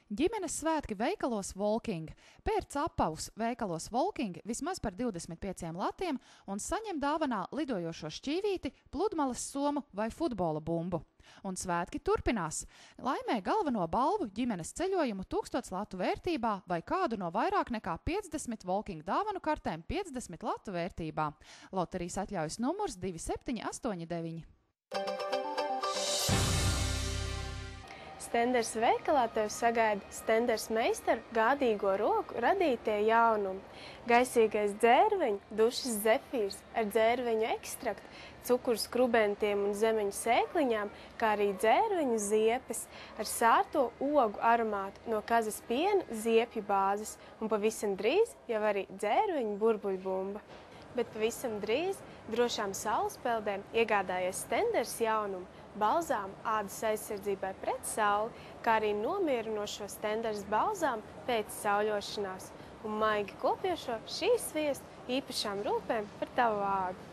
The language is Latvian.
Ģimenes svētki veikalos Walking. Pērc apavus veikalos Walking vismaz par 25 latiem un saņem dāvanā lidojošo šķīvīti, pludmales somu vai futbola bumbu. Un svētki turpinās. Laimē galveno balvu ģimenes ceļojumu 1000 latu vērtībā vai kādu no vairāk nekā 50 Walking dāvanu kartēm 50 latu vērtībā. Loterijas atļaujas numurs 2789. Stenders veikalā tevi sagaida Stenders meistaru gādīgo roku radītie jaunumi. Gaisīgais dzērveņu, dušas zefīrs ar dzērveņu ekstraktu, cukuru skrubentiem un zemeņu sēkliņām, kā arī dzērveņu ziepes ar sārto ogu aromātu no kazas piena ziepju bāzes un pavisam drīz jau arī dzērveņu burbuļbumba. Bet pavisam drīz drošām saulespeldēm iegādājies Stenders jaunumu, balzām ādas aizsardzībai pret sauli, kā arī nomierinošo Stenders balzām pēc sauļošanās un maigi kopiešo šīs sviestu īpašām rūpēm par tavu ādu.